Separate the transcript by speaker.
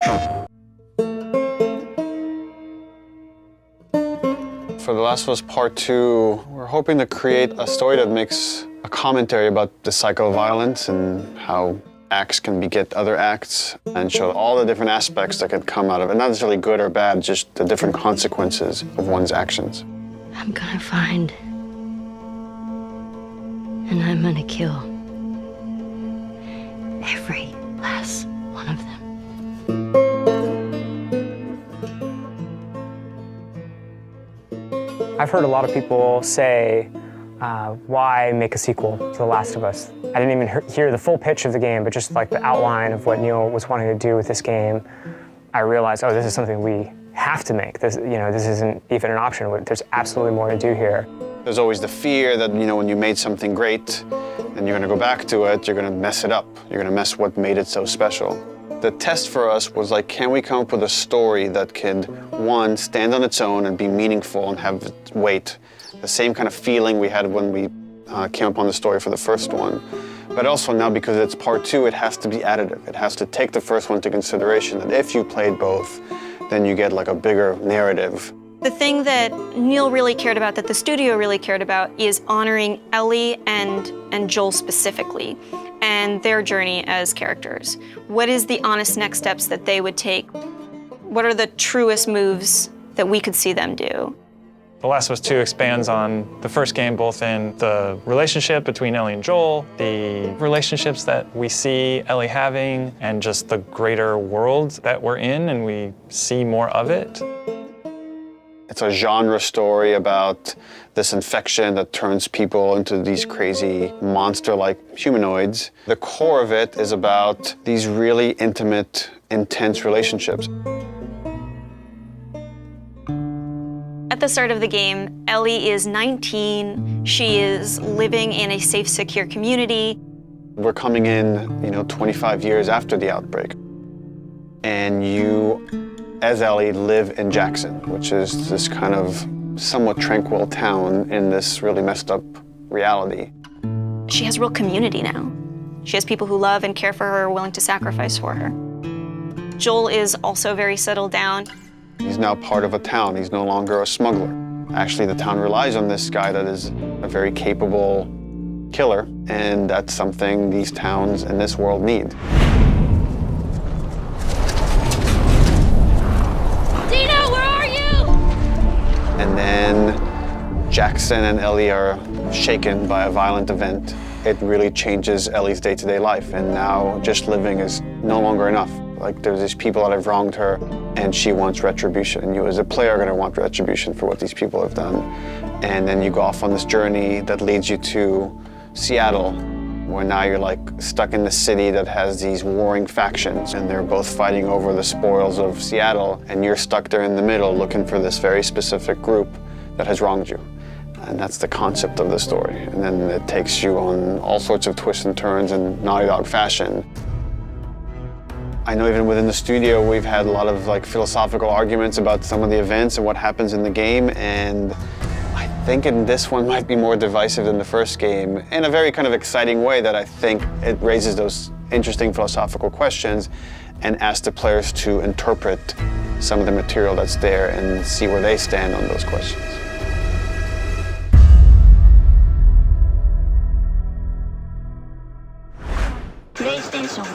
Speaker 1: For The Last of Us Part 2, we're hoping to create a story that makes a commentary about the cycle of violence and how acts can beget other acts and show all the different aspects that can come out of it. Not necessarily good or bad, just the different consequences of one's actions.
Speaker 2: I'm gonna find, and I'm gonna kill every last one of them.
Speaker 3: I've heard a lot of people say, why make a sequel to The Last of Us? I didn't even hear the full pitch of the game, but just like the outline of what Neil was wanting to do with this game, I realized, oh, this is something we have to make. This, this isn't even an option. There's absolutely more to do here.
Speaker 1: There's always the fear that, when you made something great and you're gonna go back to it, you're gonna mess it up. You're gonna mess what made it so special. The test for us was like, can we come up with a story that could, one, stand on its own and be meaningful and have weight? The same kind of feeling we had when we came upon the story for the first one. But also now, because it's part 2, it has to be additive. It has to take the first one into consideration, that if you played both, then you get like a bigger narrative.
Speaker 4: The thing that Neil really cared about, that the studio really cared about, is honoring Ellie and Joel specifically, and their journey as characters. What is the honest next steps that they would take? What are the truest moves that we could see them do?
Speaker 5: The Last of Us 2 expands on the first game, both in the relationship between Ellie and Joel, the relationships that we see Ellie having, and just the greater world that we're in, and we see more of it.
Speaker 1: It's a genre story about this infection that turns people into these crazy monster-like humanoids. The core of it is about these really intimate, intense relationships.
Speaker 4: At the start of the game, Ellie is 19. She is living in a safe, secure community.
Speaker 1: We're coming in, 25 years after the outbreak. And you, as Ellie, live in Jackson, which is this kind of somewhat tranquil town in this really messed up reality.
Speaker 4: She has real community now. She has people who love and care for her, willing to sacrifice for her. Joel is also very settled down.
Speaker 1: He's now part of a town. He's no longer a smuggler. Actually, the town relies on this guy that is a very capable killer, and that's something these towns in this world need. And then Jackson and Ellie are shaken by a violent event. It really changes Ellie's day-to-day life, and now just living is no longer enough. Like, there's these people that have wronged her, and she wants retribution. And you as a player are going to want retribution for what these people have done. And then you go off on this journey that leads you to Seattle, where now you're like stuck in the city that has these warring factions, and they're both fighting over the spoils of Seattle, and you're stuck there in the middle looking for this very specific group that has wronged you. And that's the concept of the story. And then it takes you on all sorts of twists and turns in Naughty Dog fashion. I know even within the studio, we've had a lot of philosophical arguments about some of the events and what happens in the game, and I think in this one might be more divisive than the first game in a very kind of exciting way that I think it raises those interesting philosophical questions and asks the players to interpret some of the material that's there and see where they stand on those questions.
Speaker 2: PlayStation